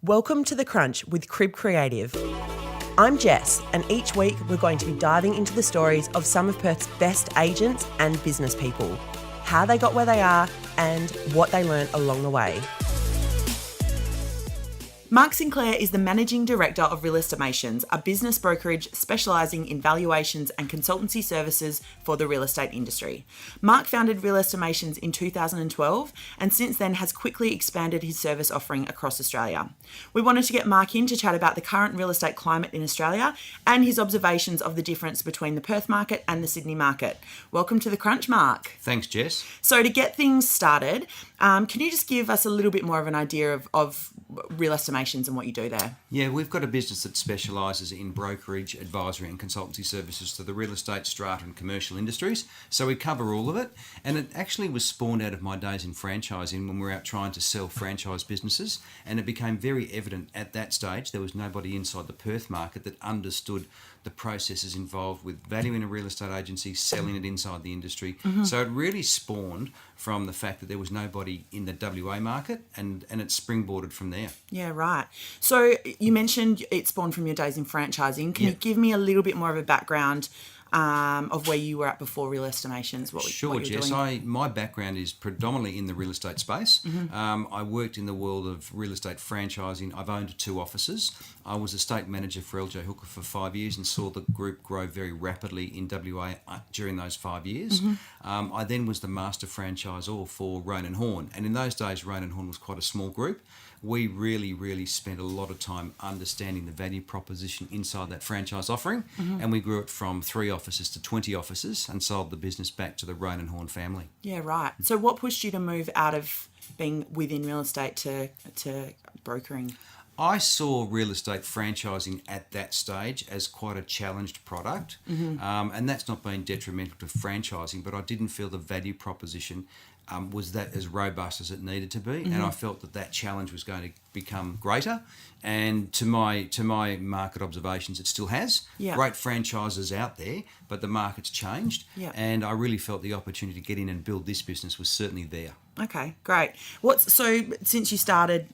Welcome to The Crunch with Crib Creative. I'm Jess, and each week we're going to be diving into the stories of some of Perth's best agents and business people, how they got where they are, and what they learned along the way. Mark Sinclair is the Managing Director of Real Estimations, a business brokerage specialising in valuations and consultancy services for the real estate industry. Mark founded Real Estimations in 2012 and since then has quickly expanded his service offering across Australia. We wanted to get Mark in to chat about the current real estate climate in Australia and his observations of the difference between the Perth market and the Sydney market. Welcome to The Crunch, Mark. Thanks, Jess. So to get things started, can you just give us a little bit more of an idea of Real Estimations and what you do there? Yeah, we've got a business that specialises in brokerage, advisory and consultancy services to the real estate, strata and commercial industries. So we cover all of it. And it actually was spawned out of my days in franchising when we were out trying to sell franchise businesses. And it became very evident at that stage there was nobody inside the Perth market that understood the processes involved with valuing a real estate agency, selling it inside the industry. Mm-hmm. So it really spawned from the fact that there was nobody in the WA market and it springboarded from there. Yeah, right. So you mentioned it spawned from your days in franchising. Can you give me a little bit more of a background of where you were at before Real Estimations? Sure, Jess. My background is predominantly in the real estate space. Mm-hmm. I worked in the world of real estate franchising. I've owned 2 offices. I was estate manager for LJ Hooker for 5 years and saw the group grow very rapidly in WA during those 5 years. Mm-hmm. I then was the master franchisor for Roan & Horn. And in those days, Roan & Horn was quite a small group. We really spent a lot of time understanding the value proposition inside that franchise offering, and we grew it from 3 offices to 20 offices and sold the business back to the Roan & Horn family. Yeah, right. So what pushed you to move out of being within real estate to brokering? I saw real estate franchising at that stage as quite a challenged product, and that's not been detrimental to franchising, but I didn't feel the value proposition was that as robust as it needed to be, and I felt that challenge was going to become greater. And to my market observations, it still has. Yeah. Great franchises out there, but the market's changed, and I really felt the opportunity to get in and build this business was certainly there. Okay, great. So since you started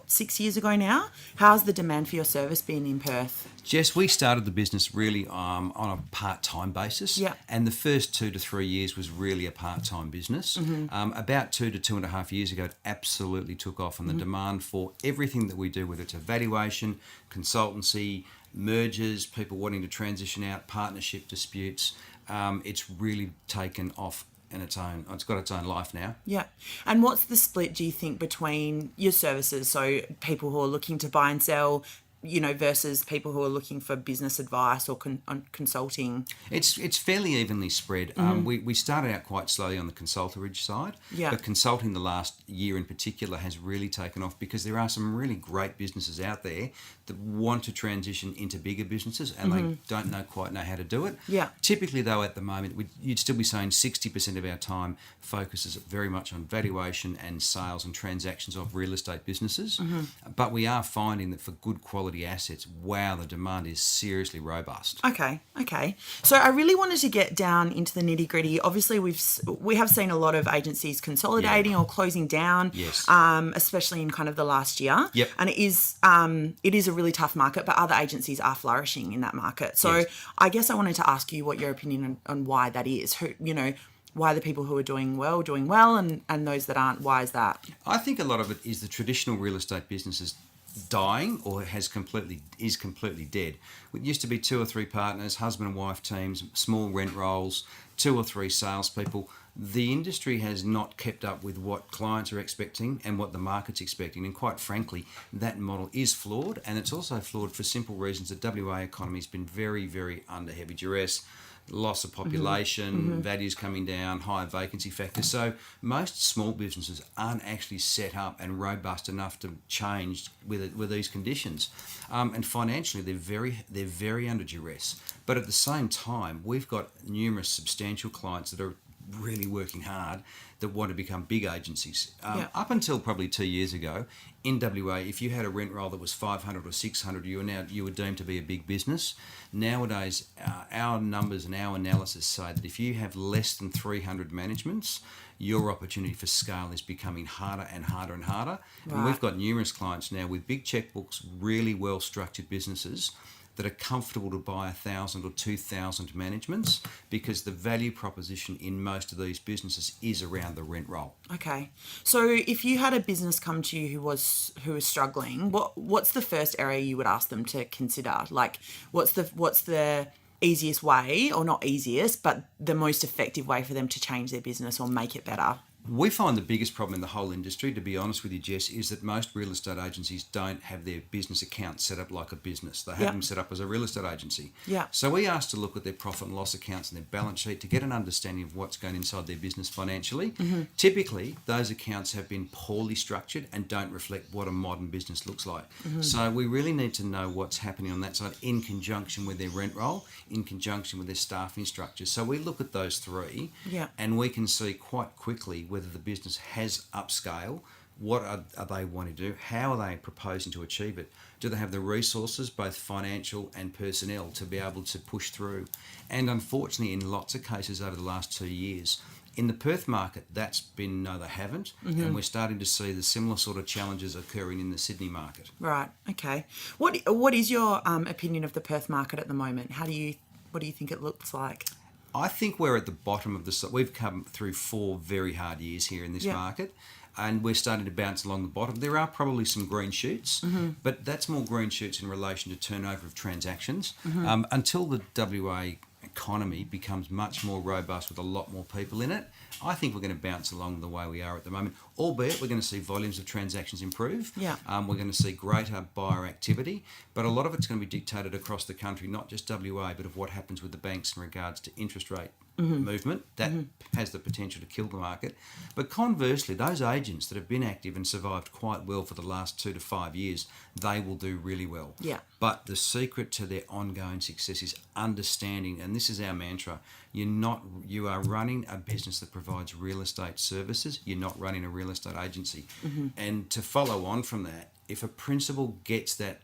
6 years ago now, how's the demand for your service been in Perth? Jess, we started the business really on a part-time basis, and the first 2 to 3 years was really a part-time business. Mm-hmm. About 2 to 2.5 years ago, it absolutely took off, and the demand for everything that we do, whether it's evaluation, consultancy, mergers, people wanting to transition out, partnership disputes, it's really taken off. And it's got its own life now. Yeah. And what's the split, do you think, between your services, so people who are looking to buy and sell, versus people who are looking for business advice or consulting? It's fairly evenly spread. We started out quite slowly on the consultorage side, but consulting the last year in particular has really taken off because there are some really great businesses out there that want to transition into bigger businesses and they don't quite know how to do it. Yeah. Typically, though, at the moment, you'd still be saying 60% of our time focuses very much on valuation and sales and transactions of real estate businesses. But we are finding that for good quality assets, the demand is seriously robust. Okay. So I really wanted to get down into the nitty gritty. Obviously, we have seen a lot of agencies consolidating or closing down, especially in kind of the last year. Yep. And it is a really tough market, but other agencies are flourishing in that market. So I guess I wanted to ask you what your opinion on why that is. Why the people who are doing well, and those that aren't, why is that? I think a lot of it is the traditional real estate businesses dying or is completely dead. It used to be 2 or 3 partners, husband and wife teams, small rent rolls, 2 or 3 salespeople. The industry has not kept up with what clients are expecting and what the market's expecting, and quite frankly, that model is flawed, and it's also flawed for simple reasons. The WA economy has been very, very under heavy duress. Loss of population, values coming down, higher vacancy factors. So most small businesses aren't actually set up and robust enough to change with these conditions. And financially, they're very under duress. But at the same time, we've got numerous substantial clients that are really working hard that want to become big agencies. Yeah. Up until probably 2 years ago, in WA, if you had a rent roll that was 500 or 600, you were deemed to be a big business. Nowadays, our numbers and our analysis say that if you have less than 300 managements, your opportunity for scale is becoming harder and harder and harder. Right. And we've got numerous clients now with big checkbooks, really well-structured businesses that are comfortable to buy 1,000 or 2,000 managements, because the value proposition in most of these businesses is around the rent roll. Okay. So if you had a business come to you who was struggling, what's the first area you would ask them to consider? Like, what's the easiest way, or not easiest, but the most effective way for them to change their business or make it better? We find the biggest problem in the whole industry, to be honest with you, Jess, is that most real estate agencies don't have their business accounts set up like a business. They have them set up as a real estate agency. Yeah. So we ask to look at their profit and loss accounts and their balance sheet to get an understanding of what's going inside their business financially. Mm-hmm. Typically, those accounts have been poorly structured and don't reflect what a modern business looks like. Mm-hmm. So we really need to know what's happening on that side in conjunction with their rent roll, in conjunction with their staffing structures. So we look at those three, and we can see quite quickly whether the business has upscale, what are they wanting to do, how are they proposing to achieve it, do they have the resources, both financial and personnel, to be able to push through. And unfortunately, in lots of cases over the last 2 years, in the Perth market, that's been no, they haven't, and we're starting to see the similar sort of challenges occurring in the Sydney market. Right. Okay. What is your opinion of the Perth market at the moment? What do you think it looks like? I think we're at the bottom of the... We've come through 4 very hard years here in this market, and we're starting to bounce along the bottom. There are probably some green shoots, but that's more green shoots in relation to turnover of transactions. Until the WA economy becomes much more robust with a lot more people in it, I think we're going to bounce along the way we are at the moment, albeit we're going to see volumes of transactions improve. We're going to see greater buyer activity, but a lot of it's going to be dictated across the country, not just WA, but of what happens with the banks in regards to interest rate movement. That has the potential to kill the market. But conversely, those agents that have been active and survived quite well for the last 2 to 5 years, they will do really well. But the secret to their ongoing success is understanding, and this is our mantra, you are running a business that provides real estate services. You're not running a real estate agency. And to follow on from that, if a principal gets that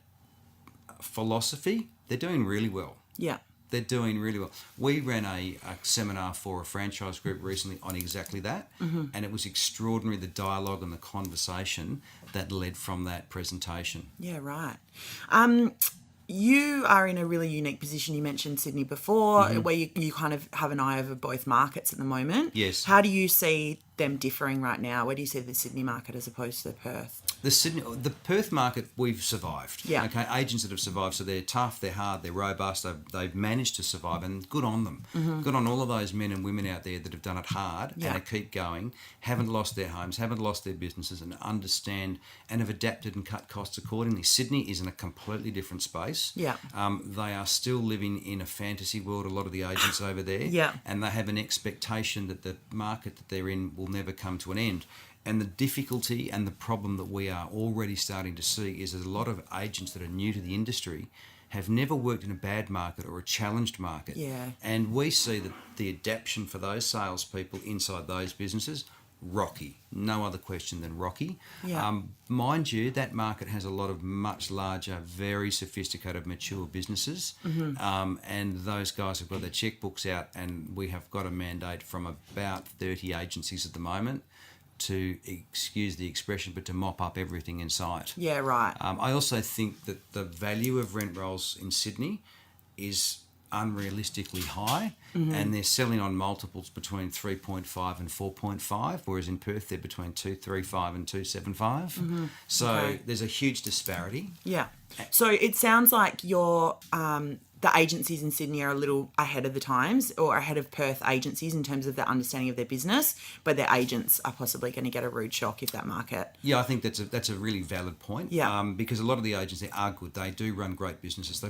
philosophy, they're doing really well. They're doing really well. We ran a seminar for a franchise group recently on exactly that, and it was extraordinary, the dialogue and the conversation that led from that presentation. Yeah, right. You are in a really unique position. You mentioned Sydney before, where you kind of have an eye over both markets at the moment. Yes. How do you see them differing right now? Where do you see the Sydney market as opposed to Perth? The Perth market, we've survived. Okay, agents that have survived, so they're tough, they're hard, they're robust, they've managed to survive, and good on them. Good on all of those men and women out there that have done it hard and keep going, haven't lost their homes, haven't lost their businesses, and understand and have adapted and cut costs accordingly. Sydney is in a completely different space. They are still living in a fantasy world, a lot of the agents over there, and they have an expectation that the market that they're in will never come to an end. And the difficulty and the problem that we are already starting to see is that a lot of agents that are new to the industry have never worked in a bad market or a challenged market. And we see that the adaptation for those salespeople inside those businesses, rocky. No other question than rocky. Mind you, that market has a lot of much larger, very sophisticated, mature businesses. And those guys have got their checkbooks out, and we have got a mandate from about 30 agencies at the moment to, excuse the expression, but to mop up everything in sight. I also think that the value of rent rolls in Sydney is unrealistically high, and they're selling on multiples between 3.5 and 4.5, whereas in Perth they're between 235 and 275. So there's a huge disparity. So it sounds like you're the agencies in Sydney are a little ahead of the times, or ahead of Perth agencies in terms of their understanding of their business, but their agents are possibly going to get a rude shock if that market. I think that's a really valid point. Because a lot of the agents there are good. They do run great businesses.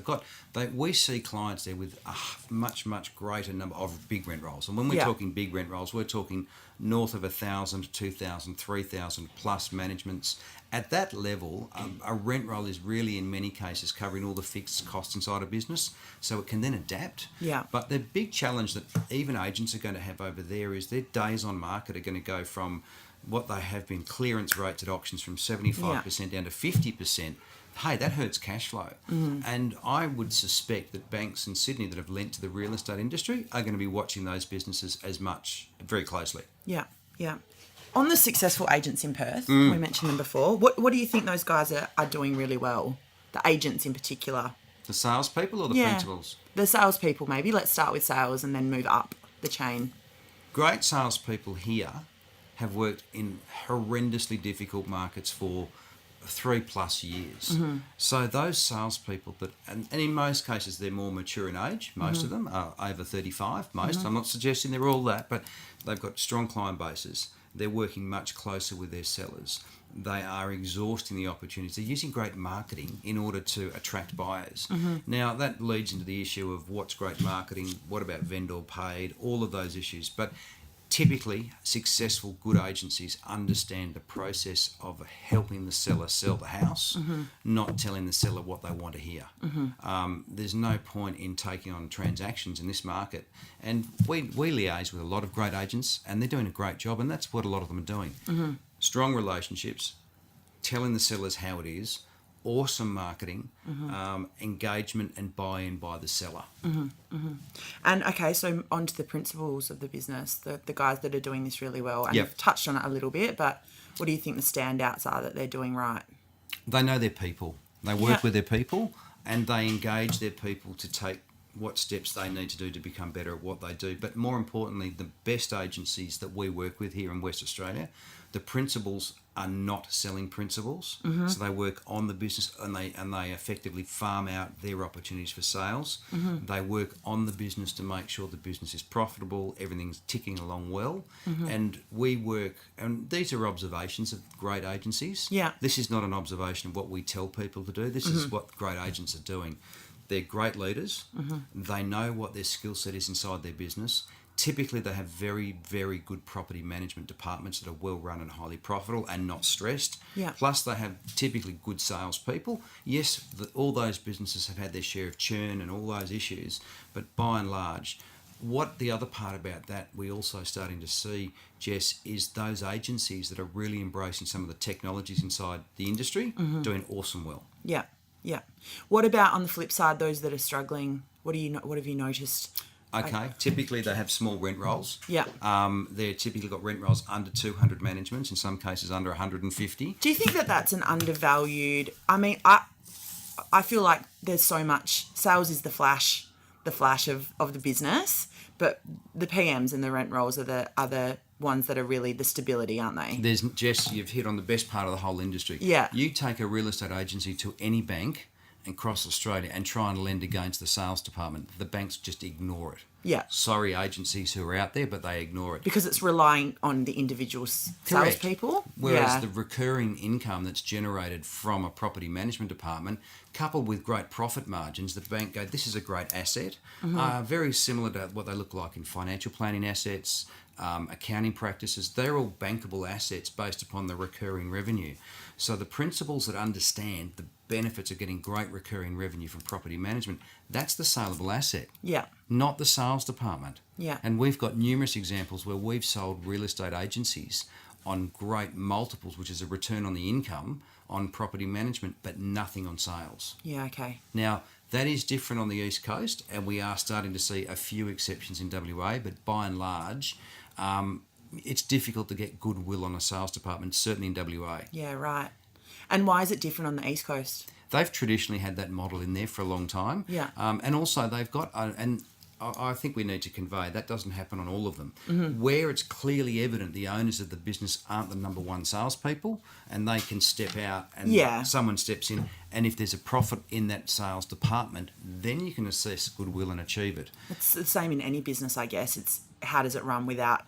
We see clients there with a much greater number of big rent rolls, and when we're talking big rent rolls, we're talking north of 1,000, 2,000, 3,000 plus managements. At that level, a rent roll is really, in many cases, covering all the fixed costs inside a business, so it can then adapt. Yeah. But the big challenge that even agents are going to have over there is their days on market are going to go from what they have been clearance rates at auctions from 75% down to 50%. Hey, that hurts cash flow. And I would suspect that banks in Sydney that have lent to the real estate industry are going to be watching those businesses very closely. Yeah, yeah. On the successful agents in Perth, we mentioned them before, what do you think those guys are doing really well? The agents in particular. The salespeople or the principals? The salespeople, maybe. Let's start with sales and then move up the chain. Great salespeople here have worked in horrendously difficult markets for 3+ years. So those salespeople and in most cases they're more mature in age, most of them are over 35, most. I'm not suggesting they're all that, but they've got strong client bases. They're working much closer with their sellers. They are exhausting the opportunities. They're using great marketing in order to attract buyers. Now, that leads into the issue of what's great marketing, what about vendor paid, all of those issues. But typically, successful, good agencies understand the process of helping the seller sell the house, not telling the seller what they want to hear. There's no point in taking on transactions in this market. And we liaise with a lot of great agents, and they're doing a great job, and that's what a lot of them are doing. Strong relationships, telling the sellers how it is, awesome marketing, engagement and buy-in by the seller. And okay, so on to the principals of the business, the guys that are doing this really well. And you've touched on it a little bit, but what do you think the standouts are that they're doing right? They know their people. They work with their people, and they engage their people to take what steps they need to do to become better at what they do. But more importantly, the best agencies that we work with here in West Australia, the principals are not selling principals, so they work on the business and they effectively farm out their opportunities for sales. They work on the business to make sure the business is profitable, everything's ticking along well, and we work. And these are observations of great agencies. Yeah, this is not an observation of what we tell people to do. This is what great agents are doing. They're great leaders. They know what their skill set is inside their business. Typically, they have very, very good property management departments that are well run and highly profitable and not stressed. Yeah. Plus, they have typically good salespeople. Yes, all those businesses have had their share of churn and all those issues, but by and large, what the other part about that we're also starting to see, Jess, is those agencies that are really embracing some of the technologies inside the industry doing awesome well. Yeah, yeah. What about on the flip side, those that are struggling? What have you noticed? Okay, typically they have small rent rolls. Yeah. They're typically got rent rolls under 200 managements, in some cases under 150. Do you think that that's an undervalued... I mean, I feel like there's so much... Sales is the flash of the business, but the PMs and the rent rolls are the other ones that are really the stability, aren't they? Jess, you've hit on the best part of the whole industry. Yeah. You take a real estate agency to any bank across Australia and try and lend against the sales department, the banks just ignore it. Yeah. Sorry, agencies who are out there, but they ignore it. Because it's relying on the individual salespeople. Whereas the recurring income that's generated from a property management department, coupled with great profit margins, the bank go, this is a great asset. Very similar to what they look like in financial planning assets, accounting practices. They're all bankable assets based upon the recurring revenue. So the principals that understand the benefits of getting great recurring revenue from property management, that's the saleable asset. Yeah. Not the sales department. Yeah. And we've got numerous examples where we've sold real estate agencies on great multiples, which is a return on the income on property management, but nothing on sales. Yeah, okay. Now, that is different on the East Coast, and we are starting to see a few exceptions in WA, but by and large, it's difficult to get goodwill on a sales department, certainly in WA. Yeah, right. And why is it different on the East Coast? They've traditionally had that model in there for a long time. Yeah. And also they've got, and I think we need to convey, that doesn't happen on all of them. Where it's clearly evident the owners of the business aren't the number one salespeople, and they can step out and someone steps in, and if there's a profit in that sales department, then you can assess goodwill and achieve it. It's the same in any business, I guess. It's how does it run without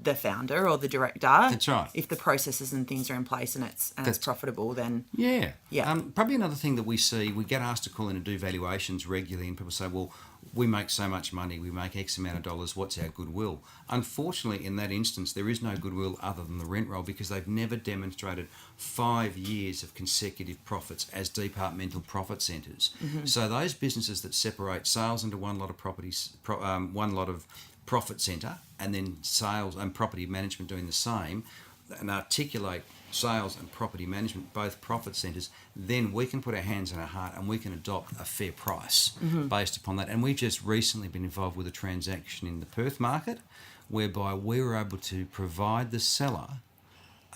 the founder or the director. That's right. If the processes and things are in place and it's profitable, then Yeah. Yeah. Probably another thing that we see, we get asked to call in and do valuations regularly, and people say, well, we make so much money, we make X amount of dollars, what's our goodwill? Unfortunately, in that instance, there is no goodwill other than the rent roll, because they've never demonstrated 5 years of consecutive profits as departmental profit centres. So those businesses that separate sales into one lot of properties, one lot of profit centre, and then sales and property management doing the same, and articulate sales and property management, both profit centres, then we can put our hands on our heart and we can adopt a fair price based upon that. And we've just recently been involved with a transaction in the Perth market whereby we were able to provide the seller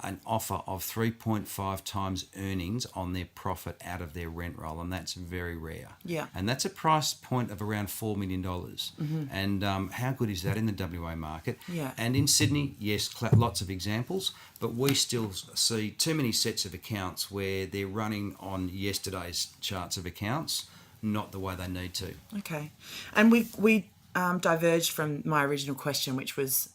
an offer of 3.5 times earnings on their profit out of their rent roll, and that's very rare. Yeah. And that's a price point of around $4 million. And how good is that in the WA market? Yeah. And in Sydney, yes, lots of examples, but we still see too many sets of accounts where they're running on yesterday's charts of accounts, not the way they need to. Okay. And we diverged from my original question, which was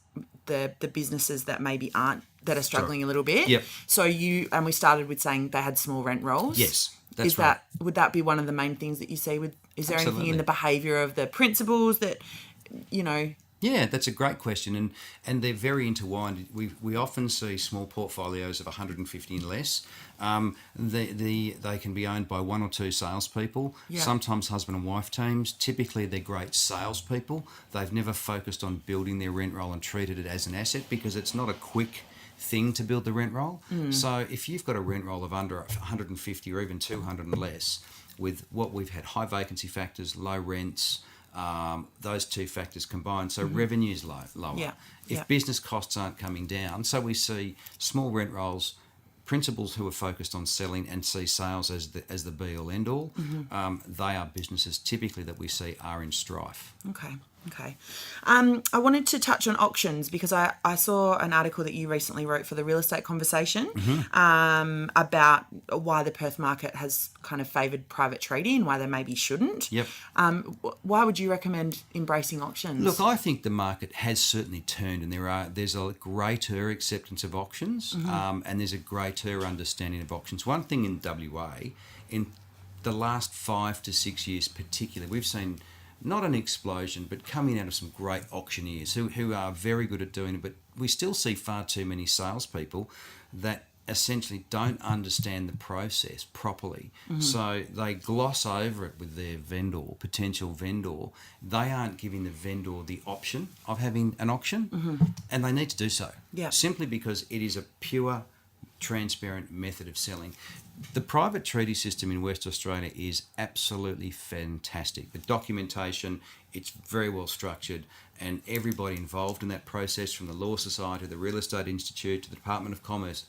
the businesses that maybe aren't, that are struggling a little bit. Yep. So we started with saying they had small rent rolls. Yes, that's right. Would that be one of the main things that you see with, is there anything Absolutely. in the behaviour of the principals that, you know? Yeah, that's a great question, and they're very intertwined. We often see small portfolios of 150 and less. They can be owned by one or two salespeople, sometimes husband and wife teams. Typically, they're great salespeople. They've never focused on building their rent roll and treated it as an asset, because it's not a quick thing to build the rent roll. So if you've got a rent roll of under 150 or even 200 and less, with what we've had, high vacancy factors, low rents, those two factors combined, so revenue's lower. Yeah. If business costs aren't coming down, so we see small rent rolls, principals who are focused on selling and see sales as the be all end all. They are businesses typically that we see are in strife. Okay. I wanted to touch on auctions because I saw an article that you recently wrote for the Real Estate Conversation about why the Perth market has kind of favoured private treaty and why they maybe shouldn't. Yep. Why would you recommend embracing auctions? Look, I think the market has certainly turned, and there's a greater acceptance of auctions, and there's a greater understanding of auctions. One thing in WA, in the last 5 to 6 years particularly, we've seen not an explosion, but coming out of some great auctioneers who are very good at doing it, but we still see far too many salespeople that essentially don't understand the process properly. So they gloss over it with their potential vendor. They aren't giving the vendor the option of having an auction, and they need to do so. Yeah. Simply because it is a pure, transparent method of selling. The private treaty system in West Australia is absolutely fantastic. The documentation, it's very well structured, and everybody involved in that process, from the Law Society, the Real Estate Institute, to the Department of Commerce,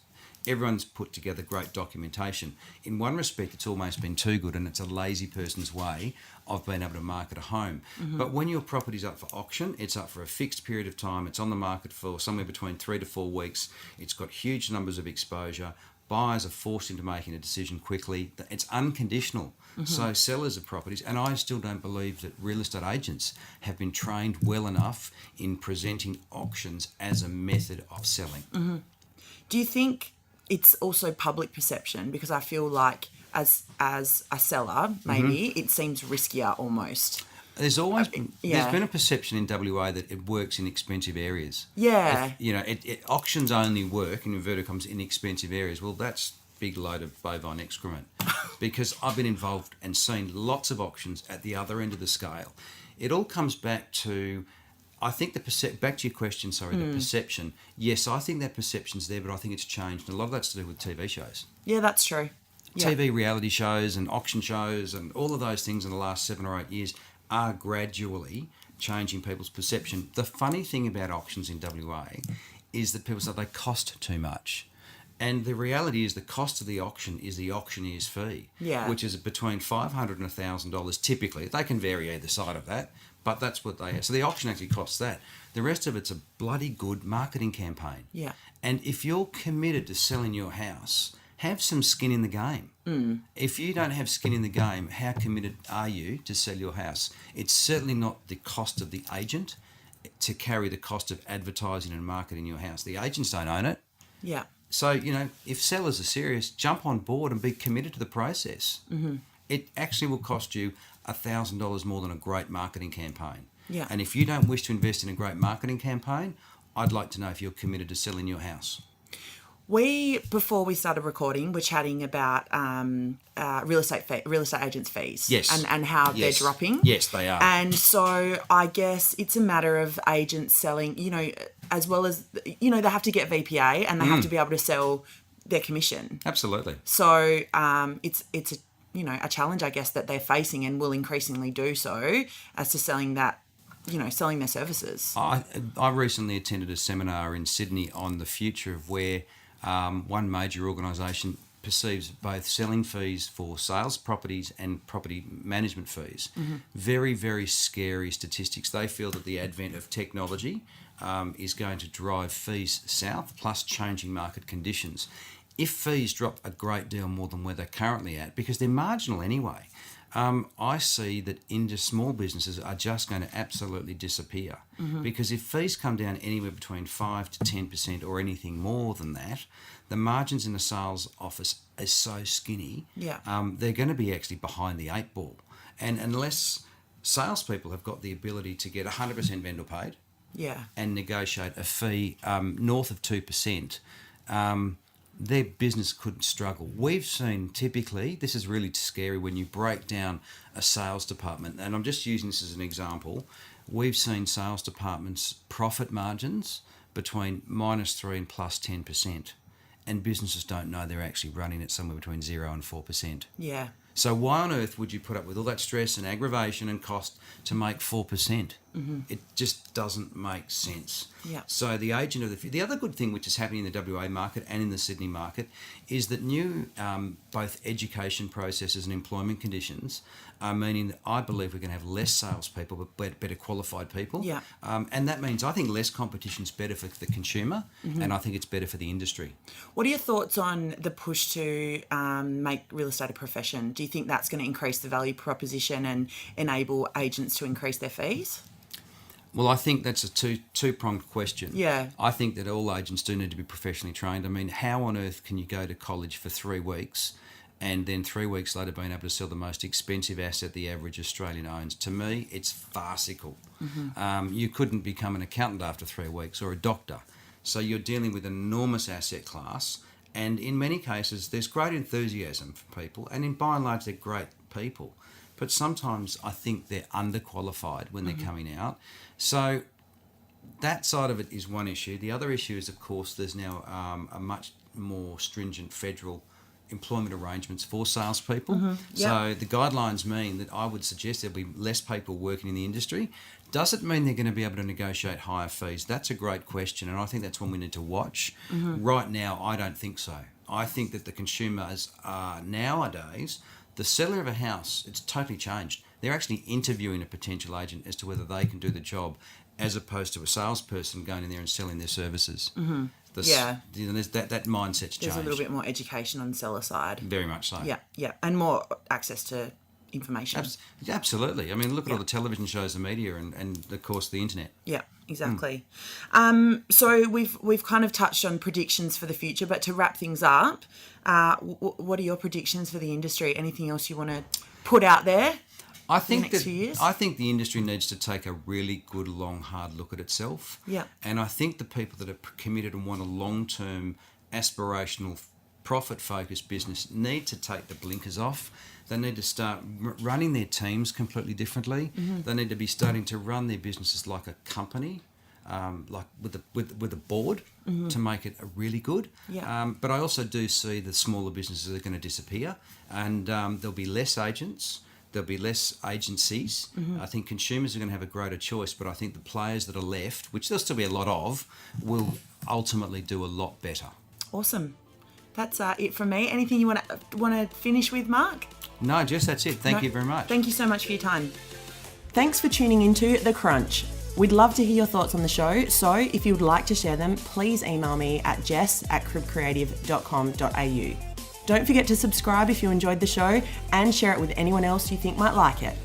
everyone's put together great documentation. In one respect, it's almost been too good, and it's a lazy person's way of being able to market a home. But when your property's up for auction, it's up for a fixed period of time. It's on the market for somewhere between 3 to 4 weeks. It's got huge numbers of exposure. Buyers are forced into making a decision quickly. It's unconditional. So sellers of properties, and I still don't believe that real estate agents have been trained well enough in presenting auctions as a method of selling. Do you think it's also public perception? Because I feel like as a seller, maybe it seems riskier almost. There's always there's been a perception in WA that it works in expensive areas. Yeah. Auctions only work, in inverted commas, in expensive areas. Well, that's big load of bovine excrement, because I've been involved and seen lots of auctions at the other end of the scale. It all comes back to, I think back to your question, the perception. Yes, I think that perception's there, but I think it's changed. And a lot of that's to do with TV shows. Yeah, that's true. Yeah. TV reality shows and auction shows and all of those things in the last 7 or 8 years are gradually changing people's perception. The funny thing about auctions in WA is that people say they cost too much. And the reality is the cost of the auction is the auctioneer's fee, which is between $500 and $1,000 typically. They can vary either side of that, but that's what they have. So the auction actually costs that. The rest of it's a bloody good marketing campaign. Yeah. And if you're committed to selling your house, have some skin in the game. If you don't have skin in the game, how committed are you to sell your house? It's certainly not the cost of the agent, to carry the cost of advertising and marketing your house. The agents don't own it. Yeah. So, if sellers are serious, jump on board and be committed to the process. Mm-hmm. It actually will cost you $1,000 more than a great marketing campaign. Yeah. And if you don't wish to invest in a great marketing campaign, I'd like to know if you're committed to selling your house. Before we started recording, we're chatting about real estate agents' fees. Yes. And how they're dropping. Yes, they are. And so I guess it's a matter of agents selling, as well as, they have to get VPA and they have to be able to sell their commission. Absolutely. So it's a challenge, I guess, that they're facing and will increasingly do so as to selling that, selling their services. I recently attended a seminar in Sydney on the future of where one major organisation perceives both selling fees for sales properties and property management fees. Mm-hmm. Very, very scary statistics. They feel that the advent of technology is going to drive fees south, plus changing market conditions. If fees drop a great deal more than where they're currently at, because they're marginal anyway, I see that small businesses are just going to absolutely disappear. Mm-hmm. Because if fees come down anywhere between 5 to 10% or anything more than that, the margins in the sales office is so skinny, they're going to be actually behind the 8 ball. And unless salespeople have got the ability to get 100% vendor paid and negotiate a fee north of 2%, their business could struggle. We've seen typically, this is really scary when you break down a sales department, and I'm just using this as an example, we've seen sales departments' profit margins between -3 and +10%, and businesses don't know they're actually running at somewhere between 0 and 4%. Yeah. So why on earth would you put up with all that stress and aggravation and cost to make 4%? Mm-hmm. It just doesn't make sense. Yeah. So the agent of the other good thing which is happening in the WA market and in the Sydney market is that new both education processes and employment conditions are meaning that I believe we're going to have less salespeople but better qualified people. Yeah. And that means I think less competition is better for the consumer, and I think it's better for the industry. What are your thoughts on the push to make real estate a profession? Do you think that's going to increase the value proposition and enable agents to increase their fees? Well, I think that's a two-pronged question. Yeah. I think that all agents do need to be professionally trained. I mean, how on earth can you go to college for 3 weeks and then 3 weeks later being able to sell the most expensive asset the average Australian owns? To me, it's farcical. Mm-hmm. You couldn't become an accountant after 3 weeks or a doctor. So you're dealing with an enormous asset class, and in many cases there's great enthusiasm for people, and by and large they're great people. But sometimes I think they're underqualified when they're coming out. So that side of it is one issue. The other issue is, of course, there's now a much more stringent federal employment arrangements for salespeople. Mm-hmm. Yep. So the guidelines mean that I would suggest there'll be less people working in the industry. Does it mean they're going to be able to negotiate higher fees? That's a great question, and I think that's one we need to watch. Mm-hmm. Right now, I don't think so. I think that the consumers are nowadays, the seller of a house, it's totally changed. They're actually interviewing a potential agent as to whether they can do the job, as opposed to a salesperson going in there and selling their services. Mm-hmm. There's that mindset's changed. There's a little bit more education on the seller side. Very much so. Yeah, and more access to information. Absolutely. I mean, look at all the television shows, the media, and of course the internet. Yeah, exactly. So we've kind of touched on predictions for the future, but to wrap things up, what are your predictions for the industry? Anything else you want to put out there? I think the industry needs to take a really good, long, hard look at itself. Yeah. And I think the people that are committed and want a long-term, aspirational, profit-focused business need to take the blinkers off. They need to start running their teams completely differently. Mm-hmm. They need to be starting to run their businesses like a company, like with a board, to make it really good. Yeah. But I also do see the smaller businesses are going to disappear, and there'll be less agents. There'll be less agencies. Mm-hmm. I think consumers are going to have a greater choice, but I think the players that are left, which there'll still be a lot of, will ultimately do a lot better. Awesome. That's it from me. Anything you want to finish with, Mark? No, Jess, that's it. Thank you very much. Thank you so much for your time. Thanks for tuning into The Crunch. We'd love to hear your thoughts on the show, so if you would like to share them, please email me at jess@cribcreative.com.au. Don't forget to subscribe if you enjoyed the show and share it with anyone else you think might like it.